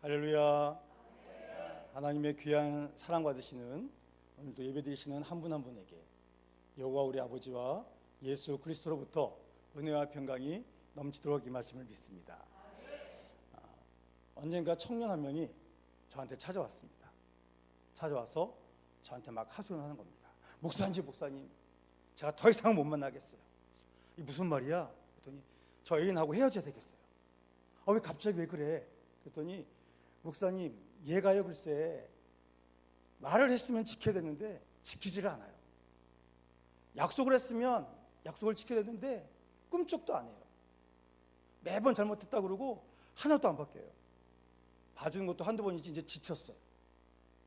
할렐루야. 하나님의 귀한 사랑 받으시는 오늘도 예배드리시는 한 분 한 분에게 여호와 우리 아버지와 예수 그리스도로부터 은혜와 평강이 넘치도록 임하심을 믿습니다. 언젠가 청년 한 명이 저한테 찾아왔습니다. 찾아와서 저한테 막 하소연을 하는 겁니다. 목사님, 제가 더 이상 못 만나겠어요. 이게 무슨 말이야? 그랬더니 저 애인하고 헤어져야 되겠어요. 왜 갑자기 왜 그래? 그랬더니 목사님, 얘가요 글쎄 말을 했으면 지켜야 되는데 지키지를 않아요. 약속을 했으면 약속을 지켜야 되는데 꿈쩍도 안 해요. 매번 잘못했다 그러고 하나도 안 바뀌어요. 봐주는 것도 한두 번이지 이제 지쳤어요.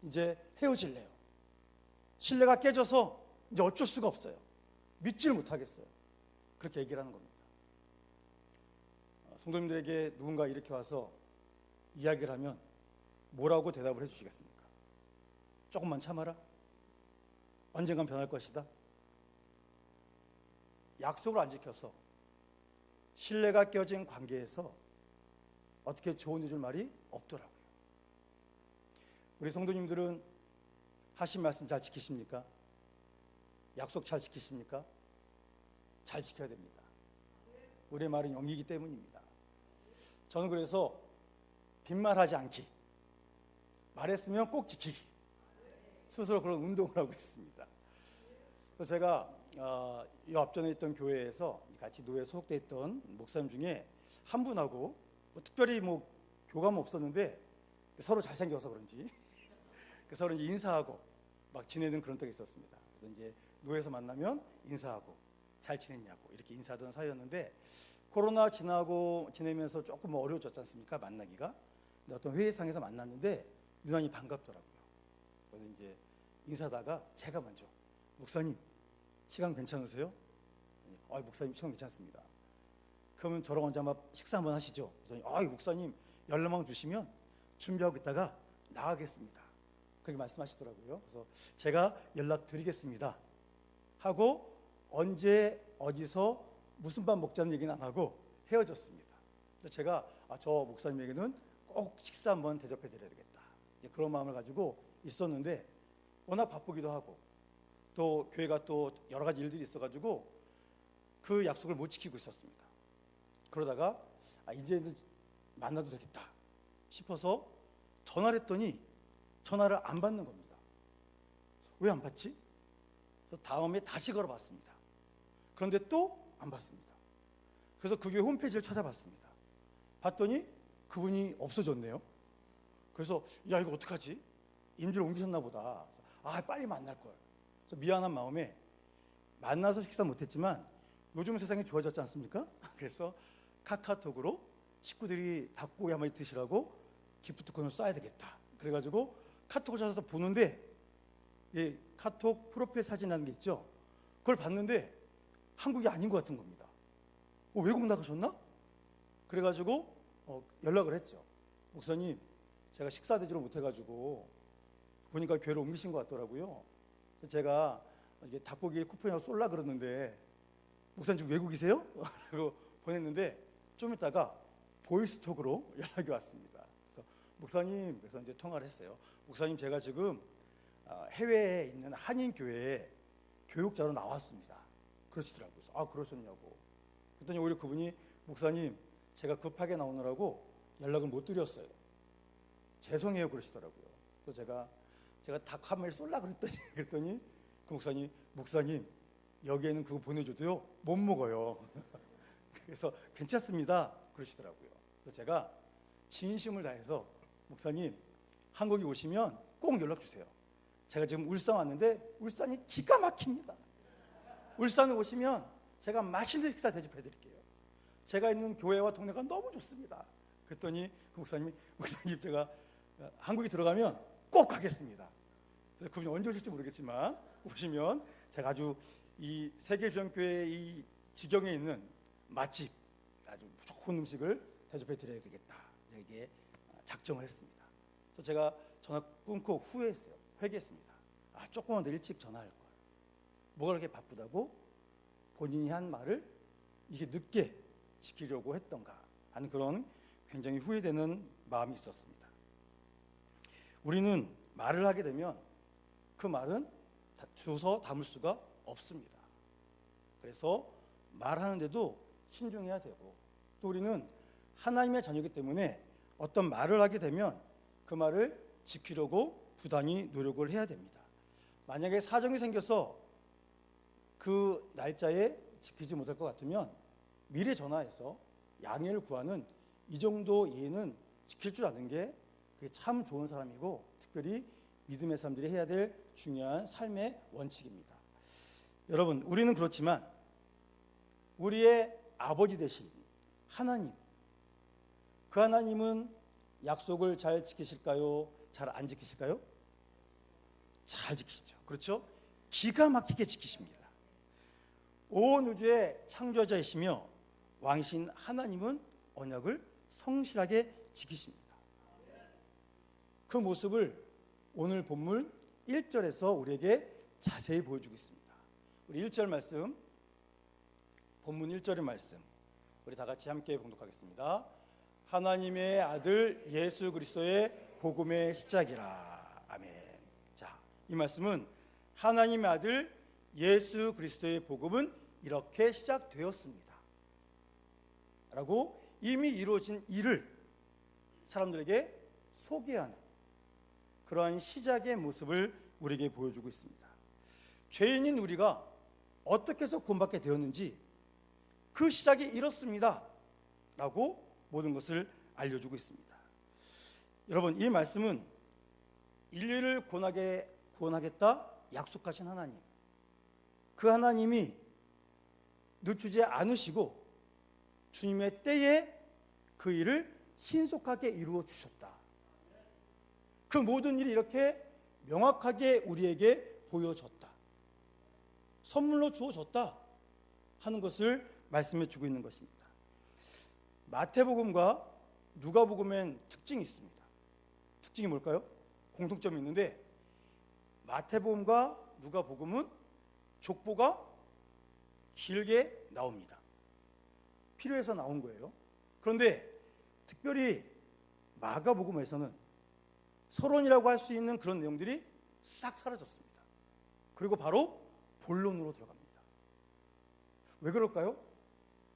이제 헤어질래요. 신뢰가 깨져서 이제 어쩔 수가 없어요. 믿지를 못하겠어요. 그렇게 얘기를 하는 겁니다. 성도님들에게 누군가 이렇게 와서 이야기를 하면 뭐라고 대답을 해주시겠습니까? 조금만 참아라. 언젠간 변할 것이다. 약속을 안 지켜서 신뢰가 깨진 관계에서 어떻게 조언해 줄 말이 없더라고요. 우리 성도님들은 하신 말씀 잘 지키십니까? 약속 잘 지키십니까? 잘 지켜야 됩니다. 우리의 말은 영이기 때문입니다. 저는 그래서 빈말하지 않기, 말했으면 꼭 지키기, 스스로 그런 운동을 하고 있습니다. 그래서 제가 이 앞전에 있던 교회에서 같이 노회에 소속돼 있던 목사님 중에 한 분하고 특별히 교감 없었는데 서로 잘생겨서 그런지 서로 이제 인사하고 막 지내는 그런 때가 있었습니다. 그래서 이제 노회에서 만나면 인사하고 잘 지냈냐고 이렇게 인사하던 사이였는데, 코로나 지나고 지내면서 조금 어려워졌지 않습니까? 만나기가. 어떤 회의상에서 만났는데 유난히 반갑더라고요. 그래서 이제 인사하다가 제가 먼저 목사님 시간 괜찮으세요? 목사님 시간 괜찮습니다. 그러면 저랑 언제 한번 식사 한번 하시죠? 그랬더니 목사님 연락만 주시면 준비하고 있다가 나가겠습니다. 그렇게 말씀하시더라고요. 그래서 제가 연락드리겠습니다 하고 언제 어디서 무슨 밥 먹자는 얘기는 안 하고 헤어졌습니다. 제가 저 목사님에게는 꼭 식사 한번 대접해 드려야 되겠다, 그런 마음을 가지고 있었는데 워낙 바쁘기도 하고 또 교회가 또 여러 가지 일들이 있어가지고 그 약속을 못 지키고 있었습니다. 그러다가 이제는 만나도 되겠다 싶어서 전화를 했더니 전화를 안 받는 겁니다. 왜 안 받지? 그래서 다음에 다시 걸어봤습니다. 그런데 또 안 받습니다. 그래서 그 교회 홈페이지를 찾아봤습니다. 봤더니 그분이 없어졌네요. 그래서 이거 어떡하지? 임주를 옮기셨나 보다. 빨리 만날 걸. 그래서 미안한 마음에 만나서 식사 못했지만 요즘 세상이 좋아졌지 않습니까? 그래서 카카오톡으로 식구들이 닭고기 한마디 드시라고 기프트콘을 쏴야 되겠다. 그래가지고 카톡을 찾아서 보는데 카톡 프로필 사진이라는 게 있죠. 그걸 봤는데 한국이 아닌 것 같은 겁니다. 외국 나가셨나? 그래가지고 연락을 했죠. 목사님, 제가 식사 대접을 못해가지고 보니까 교회를 옮기신 것 같더라고요. 그래서 제가 이게 닭고기 쿠폰이라고 쏠라 그러는데 목사님 지금 외국이세요? 그리고 보냈는데 좀 있다가 보이스톡으로 연락이 왔습니다. 그래서 목사님, 그래서 이제 통화를 했어요. 목사님, 제가 지금 해외에 있는 한인 교회에 교육자로 나왔습니다. 그러시더라고요. 그러셨냐고. 그랬더니 오히려 그분이 목사님, 제가 급하게 나오느라고 연락을 못 드렸어요. 죄송해요 그러시더라고요. 그래서 제가 닭 한 마리 쏠라 그랬더니 그 목사님 여기에는 그거 보내줘도요 못 먹어요. 그래서 괜찮습니다 그러시더라고요. 그래서 제가 진심을 다해서 목사님 한국에 오시면 꼭 연락 주세요. 제가 지금 울산 왔는데 울산이 기가 막힙니다. 울산에 오시면 제가 맛있는 식사 대접해 드릴게요. 제가 있는 교회와 동네가 너무 좋습니다. 그랬더니 그 목사님 제가 한국에 들어가면 꼭 가겠습니다. 그래서 그분이 언제 오실지 모르겠지만 오시면 제가 아주 이 세계비전교회 이 지경에 있는 맛집 아주 좋은 음식을 대접해 드려야 되겠다, 이게 작정을 했습니다. 그래서 제가 전화 끊고 후회했어요. 회개했습니다. 조금만 더 일찍 전화할 걸. 뭐가 그렇게 바쁘다고 본인이 한 말을 이게 늦게 지키려고 했던가 하는 그런 굉장히 후회되는 마음이 있었습니다. 우리는 말을 하게 되면 그 말은 주워 담을 수가 없습니다. 그래서 말하는데도 신중해야 되고, 또 우리는 하나님의 자녀이기 때문에 어떤 말을 하게 되면 그 말을 지키려고 부단히 노력을 해야 됩니다. 만약에 사정이 생겨서 그 날짜에 지키지 못할 것 같으면 미리 전화해서 양해를 구하는 이 정도 예의는 지킬 줄 아는 게 그게 참 좋은 사람이고, 특별히 믿음의 사람들이 해야 될 중요한 삶의 원칙입니다. 여러분, 우리는 그렇지만 우리의 아버지 되신 하나님, 그 하나님은 약속을 잘 지키실까요? 잘 안 지키실까요? 잘 지키시죠. 그렇죠? 기가 막히게 지키십니다. 온 우주의 창조자이시며 왕이신 하나님은 언약을 성실하게 지키십니다. 그 모습을 오늘 본문 1절에서 우리에게 자세히 보여주고 있습니다. 우리 1절 말씀, 본문 1절의 말씀, 우리 다 같이 함께 봉독하겠습니다. 하나님의 아들 예수 그리스도의 복음의 시작이라. 아멘. 자, 이 말씀은 하나님의 아들 예수 그리스도의 복음은 이렇게 시작되었습니다 라고 이미 이루어진 일을 사람들에게 소개하는 그러한 시작의 모습을 우리에게 보여주고 있습니다. 죄인인 우리가 어떻게 해서 구원받게 되었는지 그 시작이 이렇습니다 라고 모든 것을 알려주고 있습니다. 여러분, 이 말씀은 인류를 구원하겠다 약속하신 하나님, 그 하나님이 늦추지 않으시고 주님의 때에 그 일을 신속하게 이루어 주셨다. 그 모든 일이 이렇게 명확하게 우리에게 보여졌다, 선물로 주어졌다 하는 것을 말씀해 주고 있는 것입니다. 마태복음과 누가복음엔 특징이 있습니다. 특징이 뭘까요? 공통점이 있는데, 마태복음과 누가복음은 족보가 길게 나옵니다. 필요해서 나온 거예요. 그런데 특별히 마가복음에서는 서론이라고 할 수 있는 그런 내용들이 싹 사라졌습니다. 그리고 바로 본론으로 들어갑니다. 왜 그럴까요?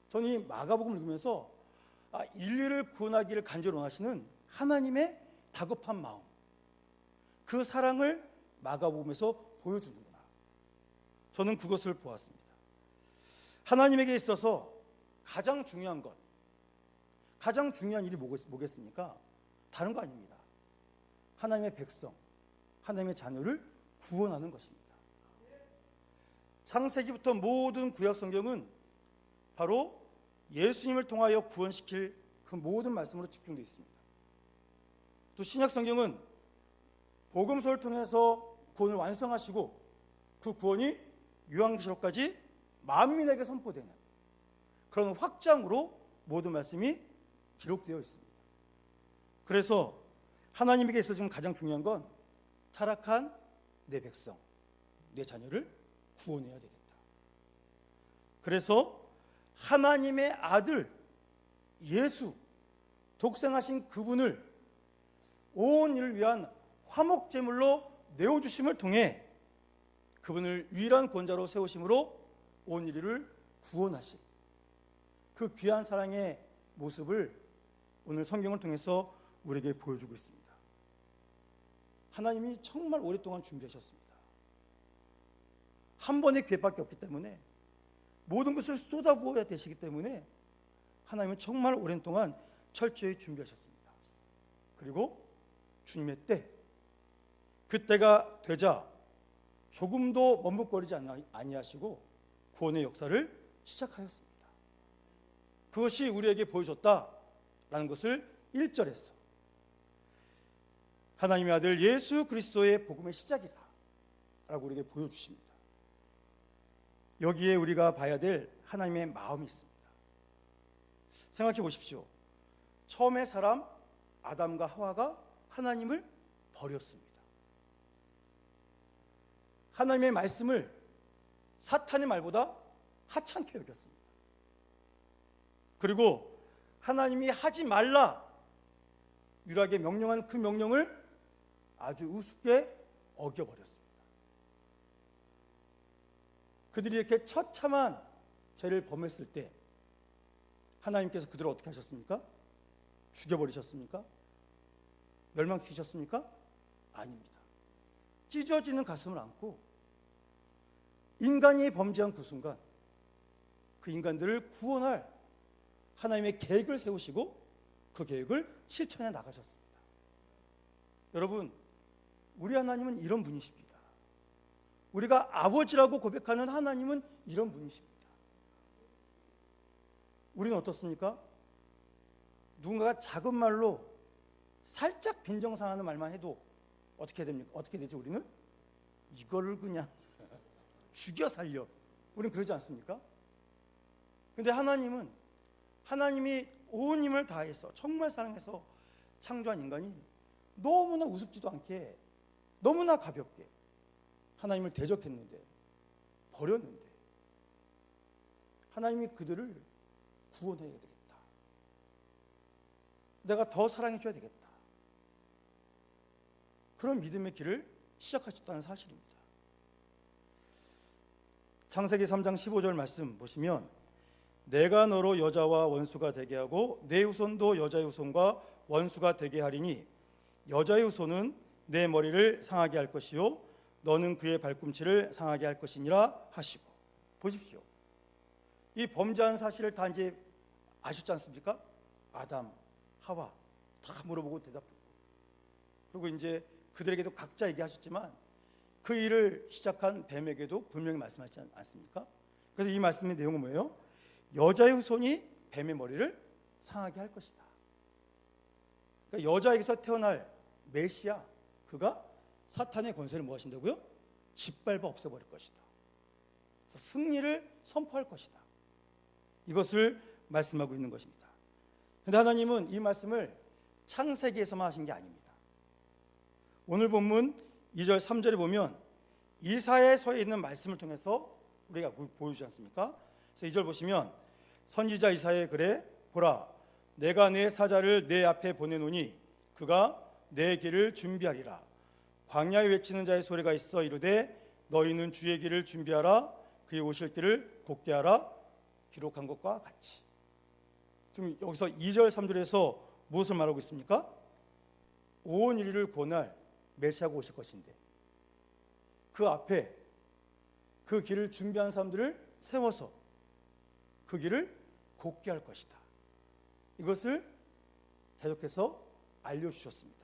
저는 이 마가복음을 읽으면서 인류를 구원하기를 간절히 원하시는 하나님의 다급한 마음, 그 사랑을 마가복음에서 보여주는구나, 저는 그것을 보았습니다. 하나님에게 있어서 가장 중요한 것, 가장 중요한 일이 뭐겠습니까? 다른 거 아닙니다. 하나님의 백성, 하나님의 자녀를 구원하는 것입니다. 창세기부터 모든 구약 성경은 바로 예수님을 통하여 구원시킬 그 모든 말씀으로 집중되어 있습니다. 또 신약 성경은 복음서를 통해서 구원을 완성하시고 그 구원이 요한계시록까지 만민에게 선포되는 그런 확장으로 모든 말씀이 기록되어 있습니다. 그래서 하나님에게 있어서 지금 가장 중요한 건 타락한 내 백성, 내 자녀를 구원해야 되겠다. 그래서 하나님의 아들 예수, 독생하신 그분을 온 일을 위한 화목제물로 내어주심을 통해 그분을 유일한 권자로 세우심으로 온 인류를 구원하신 그 귀한 사랑의 모습을 오늘 성경을 통해서 우리에게 보여주고 있습니다. 하나님이 정말 오랫동안 준비하셨습니다. 한 번의 기회밖에 없기 때문에 모든 것을 쏟아부어야 되시기 때문에 하나님은 정말 오랜 동안 철저히 준비하셨습니다. 그리고 주님의 때, 그때가 되자 조금도 머뭇거리지 아니하시고 구원의 역사를 시작하였습니다. 그것이 우리에게 보여줬다라는 것을 1절에서 하나님의 아들 예수 그리스도의 복음의 시작이다 라고 우리에게 보여주십니다. 여기에 우리가 봐야 될 하나님의 마음이 있습니다. 생각해 보십시오. 처음에 사람 아담과 하와가 하나님을 버렸습니다. 하나님의 말씀을 사탄의 말보다 하찮게 여겼습니다. 그리고 하나님이 하지 말라 유일하게 명령한 그 명령을 아주 우습게 어겨버렸습니다. 그들이 이렇게 처참한 죄를 범했을 때 하나님께서 그들을 어떻게 하셨습니까? 죽여버리셨습니까? 멸망시키셨습니까? 아닙니다. 찢어지는 가슴을 안고 인간이 범죄한 그 순간 그 인간들을 구원할 하나님의 계획을 세우시고 그 계획을 실천해 나가셨습니다. 여러분, 우리 하나님은 이런 분이십니다. 우리가 아버지라고 고백하는 하나님은 이런 분이십니다. 우리는 어떻습니까? 누군가가 작은 말로 살짝 빈정상하는 말만 해도 어떻게 됩니까? 어떻게 되죠? 우리는 이거를 그냥 죽여 살려. 우리는 그러지 않습니까? 그런데 하나님은 하나님이 온 힘을 다해서 정말 사랑해서 창조한 인간이 너무나 우습지도 않게 너무나 가볍게 하나님을 대적했는데 버렸는데 하나님이 그들을 구원해야 되겠다. 내가 더 사랑해줘야 되겠다. 그런 믿음의 길을 시작하셨다는 사실입니다. 창세기 3장 15절 말씀 보시면 내가 너로 여자와 원수가 되게 하고 내 후손도 여자의 후손과 원수가 되게 하리니 여자의 후손은 내 머리를 상하게 할 것이요 너는 그의 발꿈치를 상하게 할 것이니라 하시고. 보십시오. 이 범죄한 사실을 다 이제 아셨지 않습니까? 아담, 하와 다 물어보고 대답했고, 그리고 이제 그들에게도 각자 얘기하셨지만 그 일을 시작한 뱀에게도 분명히 말씀하지 않습니까? 그래서 이 말씀의 내용은 뭐예요? 여자의 후손이 뱀의 머리를 상하게 할 것이다. 그러니까 여자에게서 태어날 메시아, 그가 사탄의 권세를 뭐 하신다고요? 짓밟아 없애버릴 것이다. 그래서 승리를 선포할 것이다. 이것을 말씀하고 있는 것입니다. 그런데 하나님은 이 말씀을 창세기에서만 하신 게 아닙니다. 오늘 본문 2절 3절에 보면 이사야서에 있는 말씀을 통해서 우리가 보여주지 않습니까? 그래서 2절 보시면 선지자 이사야의 글에 보라 내가 내 사자를 내 앞에 보내노니 그가 내 길을 준비하리라. 광야에 외치는 자의 소리가 있어 이르되 너희는 주의 길을 준비하라. 그의 오실 길을 곧게 하라. 기록한 것과 같이. 지금 여기서 2절 3절에서 무엇을 말하고 있습니까? 온 인류를 구원할 메시아가 오실 것인데 그 앞에 그 길을 준비한 사람들을 세워서 그 길을 곧게 할 것이다. 이것을 계속해서 알려주셨습니다.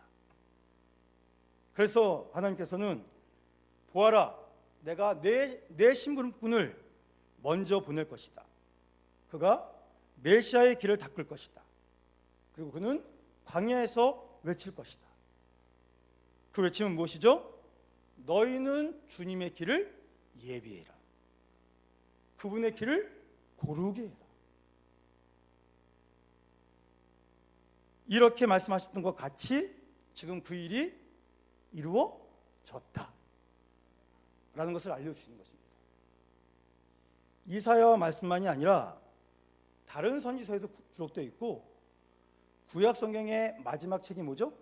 그래서 하나님께서는 보아라 내가 내 신분꾼을 먼저 보낼 것이다. 그가 메시아의 길을 닦을 것이다. 그리고 그는 광야에서 외칠 것이다. 그 외침은 무엇이죠? 너희는 주님의 길을 예비해라. 그분의 길을 고르게 해라. 이렇게 말씀하셨던 것 같이 지금 그 일이 이루어졌다 라는 것을 알려주시는 것입니다. 이사야와 말씀만이 아니라 다른 선지서에도 기록되어 있고 구약 성경의 마지막 책이 뭐죠?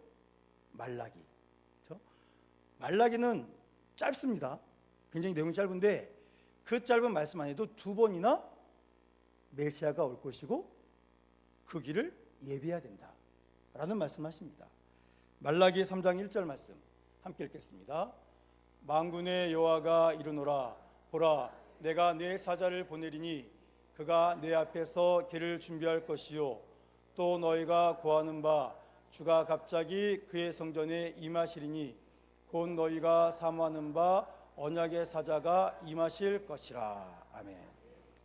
말라기. 그렇죠? 말라기는 짧습니다. 굉장히 내용이 짧은데 그 짧은 말씀 안에도 두 번이나 메시아가 올 것이고 그 길을 예비해야 된다라는 말씀하십니다. 말라기 3장 1절 말씀 함께 읽겠습니다. 만군의 여호와가 이르노라 보라 내가 내 사자를 보내리니 그가 내 앞에서 길을 준비할 것이요 또 너희가 구하는 바 주가 갑자기 그의 성전에 임하시리니 곧 너희가 사모하는 바 언약의 사자가 임하실 것이라. 아멘.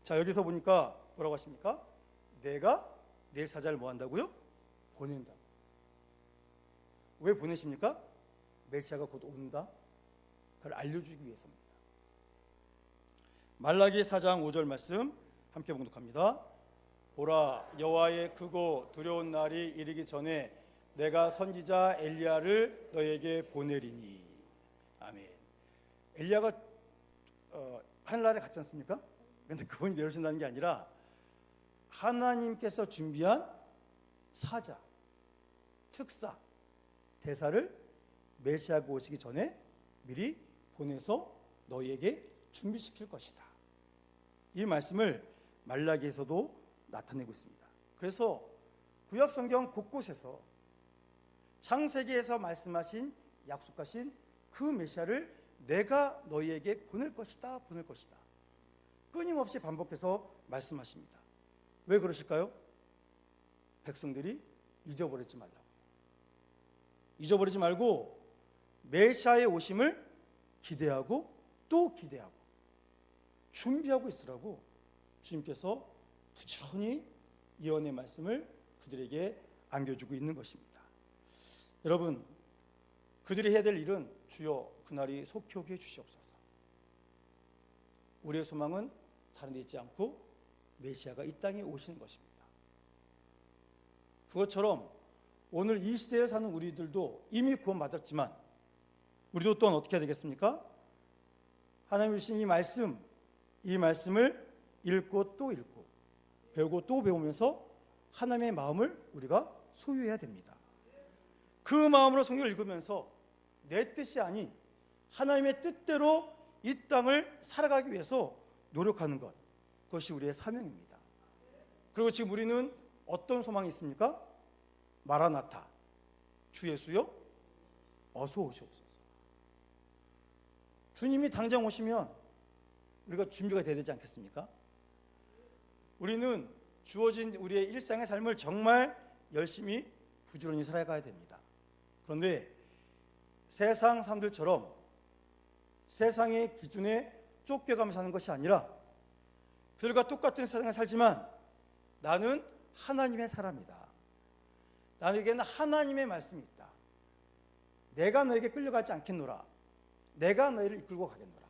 자 여기서 보니까 뭐라고 하십니까? 내가 내 사자를 뭐 한다고요? 보낸다. 왜 보내십니까? 메시아가 곧 온다. 그걸 알려주기 위해서입니다. 말라기 4장 5절 말씀 함께 봉독합니다. 보라 여호와의 크고 두려운 날이 이르기 전에 내가 선지자 엘리야를 너에게 보내리니. 아멘. 엘리야가 하늘나라에 갔지 않습니까? 그런데 그분이 내려오신다는 게 아니라 하나님께서 준비한 사자, 특사, 대사를 메시아가 오시기 전에 미리 보내서 너희에게 준비시킬 것이다. 이 말씀을 말라기에서도 나타내고 있습니다. 그래서 구약 성경 곳곳에서 창세기에서 말씀하신 약속하신 그 메시아를 내가 너희에게 보낼 것이다, 보낼 것이다. 끊임없이 반복해서 말씀하십니다. 왜 그러실까요? 백성들이 잊어버리지 말라고. 잊어버리지 말고 메시아의 오심을 기대하고 또 기대하고 준비하고 있으라고 주님께서 부지런히 예언의 말씀을 그들에게 안겨주고 있는 것입니다. 여러분, 그들이 해야 될 일은 주여 그날이 속히 오게 해주시옵소서. 우리의 소망은 다른 데 있지 않고 메시아가 이 땅에 오시는 것입니다. 그것처럼 오늘 이 시대에 사는 우리들도 이미 구원받았지만 우리도 또한 어떻게 해야 되겠습니까? 하나님 주신 이 말씀을 읽고 또 읽고 배우고 또 배우면서 하나님의 마음을 우리가 소유해야 됩니다. 그 마음으로 성경을 읽으면서 내 뜻이 아닌 하나님의 뜻대로 이 땅을 살아가기 위해서 노력하는 것, 그것이 우리의 사명입니다. 그리고 지금 우리는 어떤 소망이 있습니까? 마라나타, 주 예수여 어서 오시옵소서. 주님이 당장 오시면 우리가 준비가 돼야 되지 않겠습니까? 우리는 주어진 우리의 일상의 삶을 정말 열심히 부지런히 살아가야 됩니다. 그런데 세상 사람들처럼 세상의 기준에 쫓겨가며 사는 것이 아니라 그들과 똑같은 세상에 살지만 나는 하나님의 사람이다. 나에게는 하나님의 말씀이 있다. 내가 너에게 끌려가지 않겠노라. 내가 너희를 이끌고 가겠노라.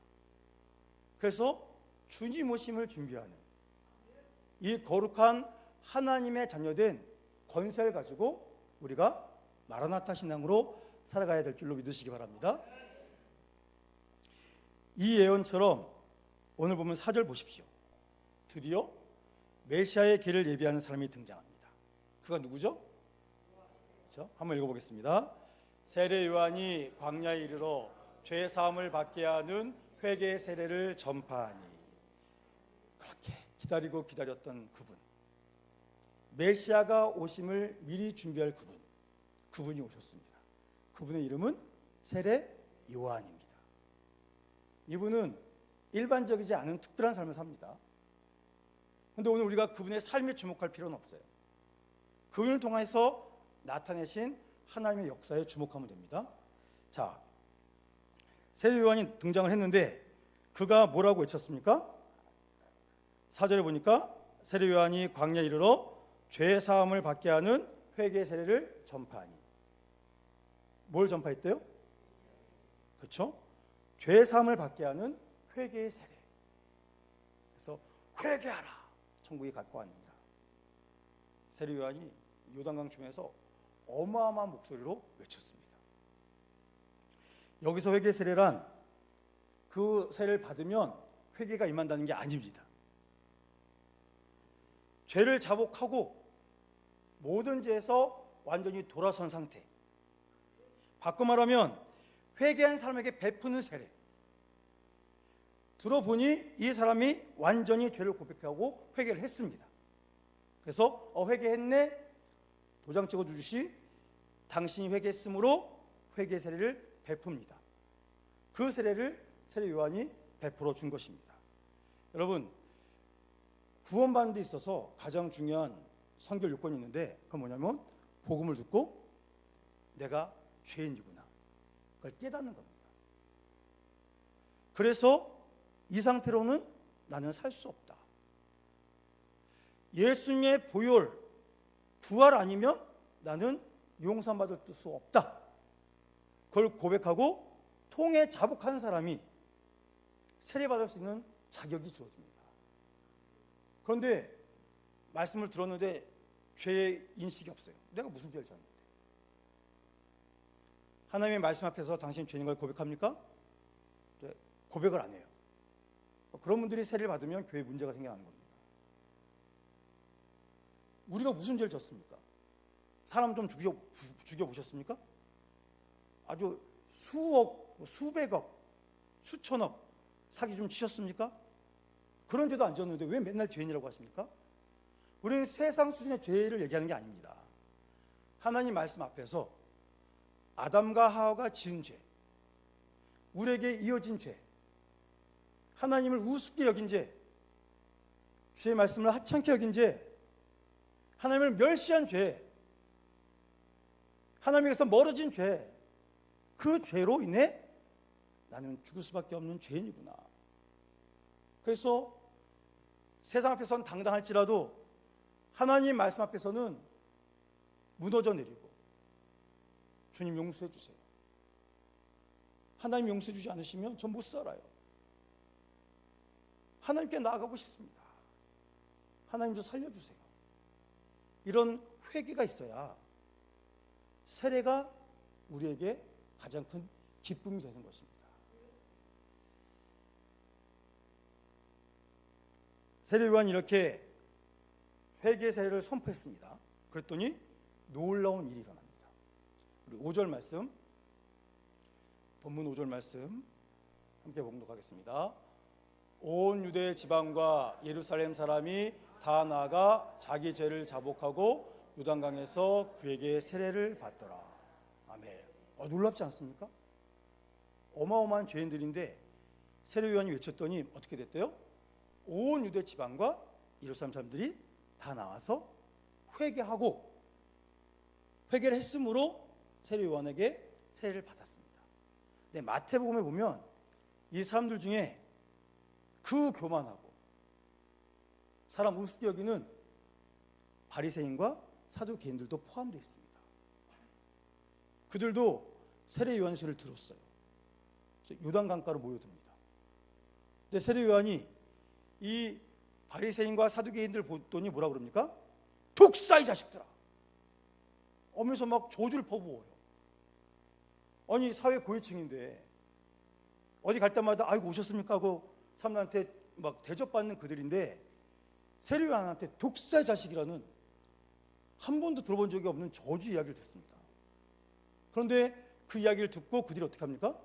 그래서 주님 오심을 준비하는 이 거룩한 하나님의 자녀된 권세를 가지고 우리가 마라나타 신앙으로 살아가야 될 줄로 믿으시기 바랍니다. 이 예언처럼 오늘 보면 4절 보십시오. 드디어 메시아의 길을 예비하는 사람이 등장합니다. 그가 누구죠? 그렇죠? 한번 읽어보겠습니다. 세례 요한이 광야에 이르러 죄 사함을 받게 하는 회개의 세례를 전파하니. 그렇게 기다리고 기다렸던 그분, 메시아가 오심을 미리 준비할 그분이 오셨습니다. 그분의 이름은 세례 요한입니다. 이분은 일반적이지 않은 특별한 삶을 삽니다. 그런데 오늘 우리가 그분의 삶에 주목할 필요는 없어요. 그분을 통해서 나타내신 하나님의 역사에 주목하면 됩니다. 자, 세례 요한이 등장을 했는데 그가 뭐라고 외쳤습니까? 4절에 보니까 세례 요한이 광야에 이르러 죄 사함을 받게 하는 회개 세례를 전파하니. 뭘 전파했대요? 그렇죠? 죄 사함을 받게 하는 회개의 세례. 그래서 회개하라. 천국에 갖고 왔는 자. 세례 요한이 요단강 중에서 어마어마한 목소리로 외쳤습니다. 여기서 회개 세례란 그 세례를 받으면 회개가 임한다는 게 아닙니다. 죄를 자복하고 모든 죄에서 완전히 돌아선 상태. 바꿔 말하면 회개한 사람에게 베푸는 세례. 들어보니 이 사람이 완전히 죄를 고백하고 회개를 했습니다. 그래서 회개했네? 도장 찍어주듯이 당신이 회개했으므로 회개 세례를 베풉니다. 그 세례를 세례 요한이 베풀어 준 것입니다. 여러분, 구원받는 데 있어서 가장 중요한 선결 요건이 있는데 그건 뭐냐면 복음을 듣고 내가 죄인이구나, 그걸 깨닫는 겁니다. 그래서 이 상태로는 나는 살 수 없다. 예수님의 보혈, 부활 아니면 나는 용서받을 수 없다. 그걸 고백하고 통해 자복하는 사람이 세례받을 수 있는 자격이 주어집니다. 그런데 말씀을 들었는데 죄의 인식이 없어요. 내가 무슨 죄를 지었는데? 하나님의 말씀 앞에서 당신 죄인 걸 고백합니까? 네, 고백을 안 해요. 그런 분들이 세례를 받으면 교회에 문제가 생겨나는 겁니다. 우리가 무슨 죄를 졌습니까? 사람 좀 죽여보셨습니까? 아주 수억, 수백억, 수천억 사기 좀 치셨습니까? 그런 죄도 안 지었는데 왜 맨날 죄인이라고 하십니까? 우리는 세상 수준의 죄를 얘기하는 게 아닙니다. 하나님 말씀 앞에서 아담과 하와가 지은 죄, 우리에게 이어진 죄, 하나님을 우습게 여긴 죄, 주의 말씀을 하찮게 여긴 죄, 하나님을 멸시한 죄, 하나님에게서 멀어진 죄, 그 죄로 인해 나는 죽을 수밖에 없는 죄인이구나. 그래서 세상 앞에서는 당당할지라도 하나님 말씀 앞에서는 무너져 내리고 주님 용서해 주세요. 하나님 용서해 주지 않으시면 전 못 살아요. 하나님께 나아가고 싶습니다. 하나님 좀 살려주세요. 이런 회개가 있어야 세례가 우리에게 가장 큰 기쁨이 되는 것입니다. 세례요한이 이렇게 회개 세례를 선포했습니다. 그랬더니 놀라운 일이 일어납니다. 우리 5절 말씀, 본문 5절 말씀 함께 봉독하겠습니다. 온 유대 지방과 예루살렘 사람이 다 나아가 자기 죄를 자복하고 요단강에서 그에게 세례를 받더라. 아멘. 놀랍지 않습니까? 어마어마한 죄인들인데 세례요한이 외쳤더니 어떻게 됐대요? 온 유대 지방과 예루살렘 사람들이 다 나와서 회개하고 회개를 했으므로 세례요한에게 세례를 받았습니다. 근데 마태복음에 보면 이 사람들 중에 그 교만하고 사람 우습게 여기는 바리새인과 사두개인들도 포함되어 있습니다. 그들도 세례요한의 소리를 들었어요. 그래서 요단강가로 모여듭니다. 근데 세례요한이 이 바리새인과 사두개인들 보더니 뭐라 그럽니까? 독사 이 자식들아. 오면서 막 조주를 퍼부어요. 아니 사회 고위층인데 어디 갈 때마다 아이고 오셨습니까 하고 사람들한테 막 대접받는 그들인데 세례요한한테 독사의 자식이라는 한 번도 들어본 적이 없는 저주 이야기를 듣습니다. 그런데 그 이야기를 듣고 그들이 어떻게 합니까?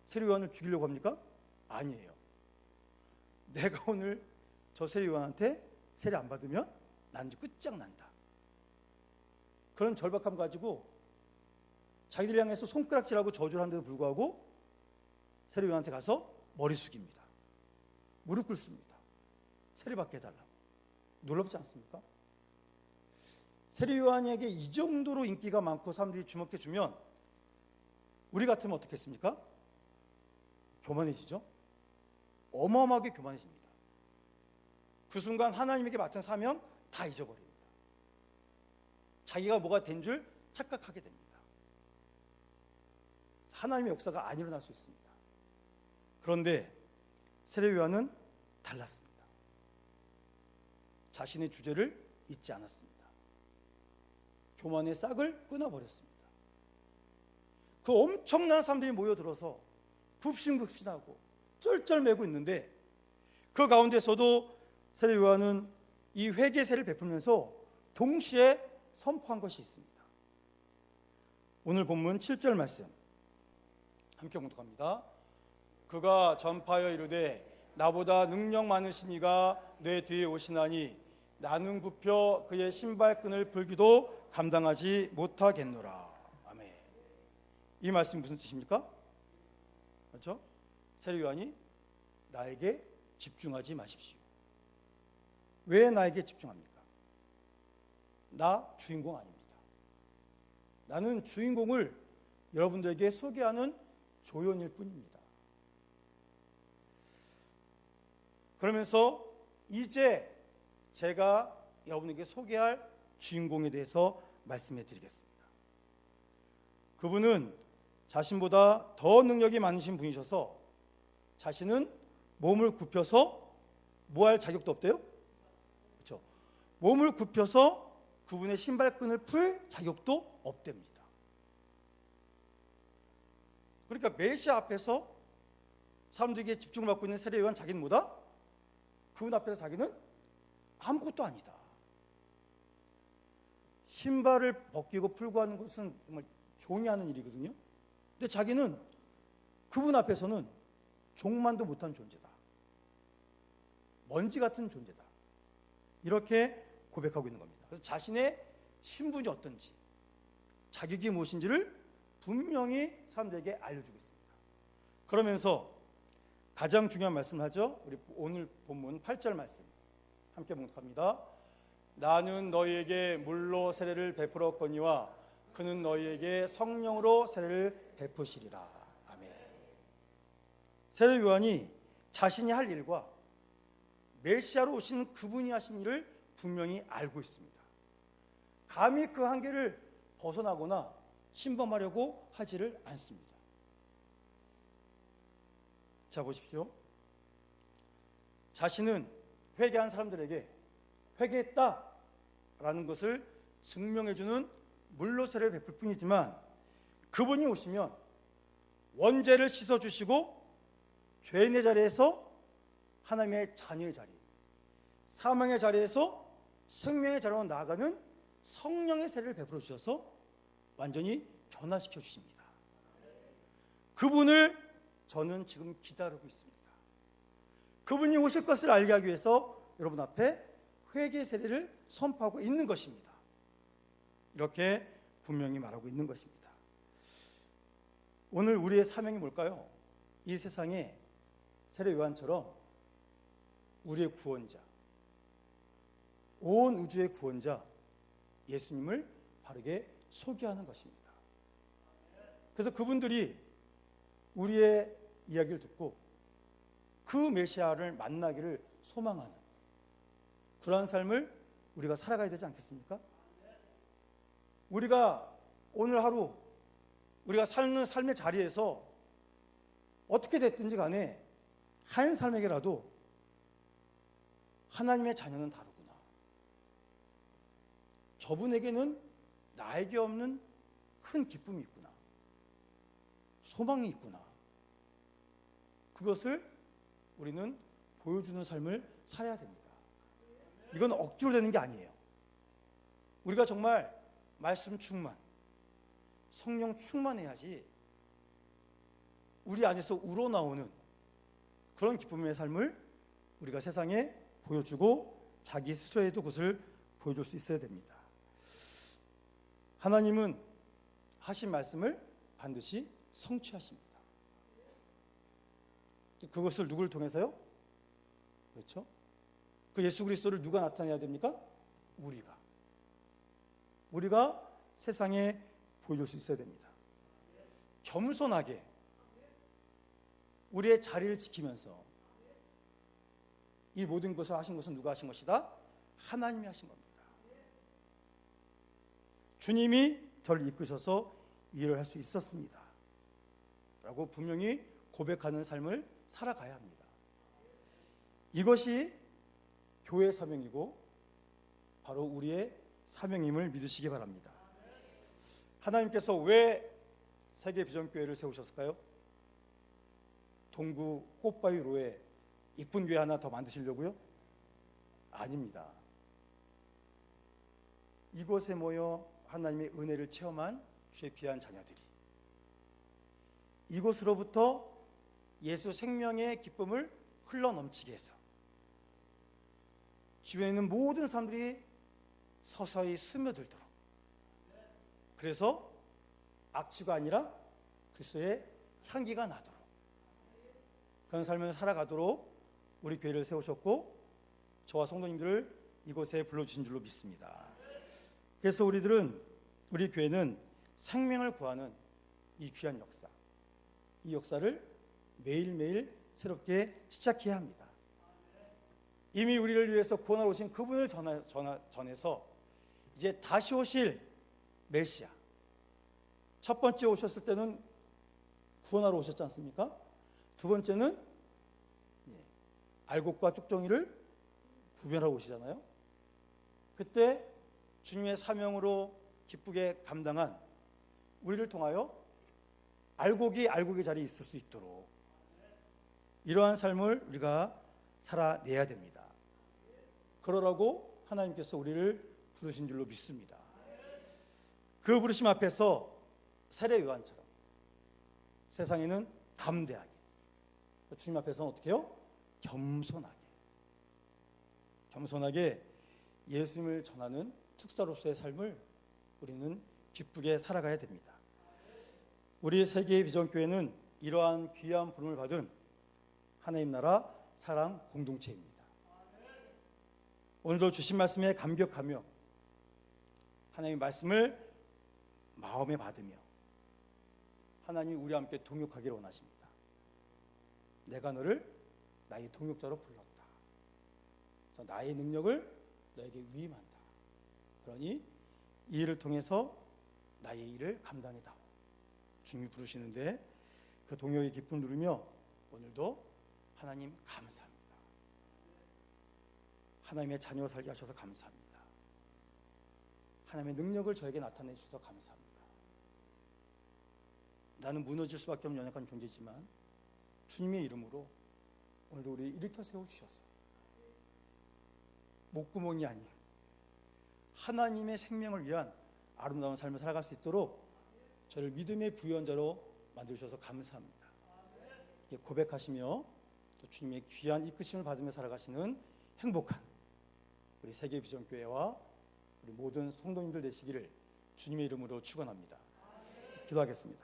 세례요한을 죽이려고 합니까? 아니에요. 내가 오늘 저 세례요한한테 세례 안 받으면 난 이제 끝장난다. 그런 절박함 가지고 자기들 향해서 손가락질하고 저주를 하는데도 불구하고 세례요한한테 가서 머리 숙입니다. 무릎 꿇습니다. 세례받게 해달라고. 놀랍지 않습니까? 세례요한에게 이 정도로 인기가 많고 사람들이 주목해주면 우리 같으면 어떻겠습니까? 교만해지죠? 어마어마하게 교만해집니다. 그 순간 하나님에게 맡은 사명 다 잊어버립니다. 자기가 뭐가 된 줄 착각하게 됩니다. 하나님의 역사가 안 일어날 수 있습니다. 그런데 세례요한은 달랐습니다. 자신의 주제를 잊지 않았습니다. 교만의 싹을 끊어버렸습니다. 그 엄청난 사람들이 모여들어서 굽신굽신하고 쩔쩔매고 있는데 그 가운데서도 세례요한은 이 회개세를 베풀면서 동시에 선포한 것이 있습니다. 오늘 본문 7절 말씀 함께 봉독합니다. 그가 전파하여 이르되 나보다 능력 많으신 이가 내 뒤에 오시나니 나는 굽혀 그의 신발끈을 풀기도 감당하지 못하겠노라. 아멘. 이 말씀이 무슨 뜻입니까? 그렇죠? 세례요한이 나에게 집중하지 마십시오. 왜 나에게 집중합니까? 나 주인공 아닙니다. 나는 주인공을 여러분들에게 소개하는 조연일 뿐입니다. 그러면서 이제 제가 여러분에게 소개할 주인공에 대해서 말씀해 드리겠습니다. 그분은 자신보다 더 능력이 많으신 분이셔서 자신은 몸을 굽혀서 뭐 할 자격도 없대요? 그렇죠? 몸을 굽혀서 그분의 신발끈을 풀 자격도 없답니다. 그러니까 메시아 앞에서 사람들에게 집중을 받고 있는 세례요한 자기는 뭐다? 그분 앞에서 자기는 아무것도 아니다. 신발을 벗기고 풀고 하는 것은 정말 종이 하는 일이거든요. 근데 자기는 그분 앞에서는 종만도 못한 존재다. 먼지 같은 존재다. 이렇게 고백하고 있는 겁니다. 그래서 자신의 신분이 어떤지, 자격이 무엇인지를 분명히 사람들에게 알려주고 있습니다. 그러면서 가장 중요한 말씀을 하죠. 우리 오늘 본문 8절 말씀 함께 봉독합니다. 나는 너희에게 물로 세례를 베풀었거니와 그는 너희에게 성령으로 세례를 베푸시리라. 아멘. 세례 요한이 자신이 할 일과 메시아로 오신 그분이 하신 일을 분명히 알고 있습니다. 감히 그 한계를 벗어나거나 침범하려고 하지를 않습니다. 자, 보십시오. 자신은 회개한 사람들에게 회개했다라는 것을 증명해주는 물로 세례를 베풀 뿐이지만, 그분이 오시면 원죄를 씻어주시고 죄인의 자리에서 하나님의 자녀의 자리, 사망의 자리에서 생명의 자리로 나아가는 성령의 세례를 베풀어 주셔서 완전히 변화시켜 주십니다. 그분을 저는 지금 기다리고 있습니다. 그분이 오실 것을 알게 하기 위해서 여러분 앞에 회개 세례를 선포하고 있는 것입니다. 이렇게 분명히 말하고 있는 것입니다. 오늘 우리의 사명이 뭘까요? 이 세상에 세례 요한처럼 우리의 구원자, 온 우주의 구원자 예수님을 바르게 소개하는 것입니다. 그래서 그분들이 우리의 이야기를 듣고 그 메시아를 만나기를 소망하는 그러한 삶을 우리가 살아가야 되지 않겠습니까? 우리가 오늘 하루 우리가 사는 삶의 자리에서 어떻게 됐든지 간에 한 삶에게라도 하나님의 자녀는 다르구나, 저분에게는 나에게 없는 큰 기쁨이 있구나, 소망이 있구나, 그것을 우리는 보여주는 삶을 살아야 됩니다. 이건 억지로 되는 게 아니에요. 우리가 정말 말씀 충만, 성령 충만해야지 우리 안에서 우러나오는 그런 기쁨의 삶을 우리가 세상에 보여주고 자기 스스로에도 그것을 보여줄 수 있어야 됩니다. 하나님은 하신 말씀을 반드시 성취하십니다. 그것을 누구를 통해서요? 그렇죠? 그 예수 그리스도를 누가 나타내야 됩니까? 우리가 세상에 보여줄 수 있어야 됩니다. 겸손하게 우리의 자리를 지키면서 이 모든 것을 하신 것은 누가 하신 것이다? 하나님이 하신 겁니다. 주님이 저를 이끄셔서 이 일을 할 수 있었습니다 라고 분명히 고백하는 삶을 살아가야 합니다. 이것이 교회의 사명이고 바로 우리의 사명임을 믿으시기 바랍니다. 하나님께서 왜 세계 비전교회를 세우셨을까요? 동구 꽃바위로에 이쁜 교회 하나 더 만드시려고요? 아닙니다. 이곳에 모여 하나님의 은혜를 체험한 주의 귀한 자녀들이 이곳으로부터 예수 생명의 기쁨을 흘러넘치게 해서 주변에 있는 모든 사람들이 서서히 스며들도록, 그래서 악취가 아니라 그리스도의 향기가 나도록 그런 삶을 살아가도록 우리 교회를 세우셨고 저와 성도님들을 이곳에 불러주신 줄로 믿습니다. 그래서 우리 교회는 생명을 구하는 이 귀한 역사, 이 역사를 매일매일 새롭게 시작해야 합니다. 이미 우리를 위해서 구원하러 오신 그분을 전해서 이제 다시 오실 메시아, 첫 번째 오셨을 때는 구원하러 오셨지 않습니까? 두 번째는 알곡과 쭉정이를 구별하러 오시잖아요. 그때 주님의 사명으로 기쁘게 감당한 우리를 통하여 알곡이 알곡의 자리에 있을 수 있도록 이러한 삶을 우리가 살아내야 됩니다. 그러라고 하나님께서 우리를 부르신 줄로 믿습니다. 그 부르심 앞에서 세례 요한처럼 세상에는 담대하게, 주님 앞에서는 어떻게 해요? 겸손하게 예수님을 전하는 특사로서의 삶을 우리는 기쁘게 살아가야 됩니다. 우리 세계의 비전교회는 이러한 귀한 부름을 받은 하나님 나라 사랑 공동체입니다. 오늘도 주신 말씀에 감격하며 하나님의 말씀을 마음에 받으며 하나님이 우리와 함께 동역하기를 원하십니다. 내가 너를 나의 동역자로 불렀다. 그래서 나의 능력을 너에게 위임한다. 그러니 이 일을 통해서 나의 일을 감당해다오. 주님이 부르시는데 그 동역의 기쁨을 누리며 오늘도 하나님 감사합니다. 하나님의 자녀 살게 하셔서 감사합니다. 하나님의 능력을 저에게 나타내 주셔서 감사합니다. 나는 무너질 수밖에 없는 연약한 존재지만 주님의 이름으로 오늘도 우리 일으켜 세워주셔서 목구멍이 아닌 하나님의 생명을 위한 아름다운 삶을 살아갈 수 있도록 저를 믿음의 부연자로 만들어주셔서 감사합니다. 고백하시며 또 주님의 귀한 이끄심을 받으며 살아가시는 행복한 우리 세계비전교회와 우리 모든 성도님들 되시기를 주님의 이름으로 축원합니다. 기도하겠습니다.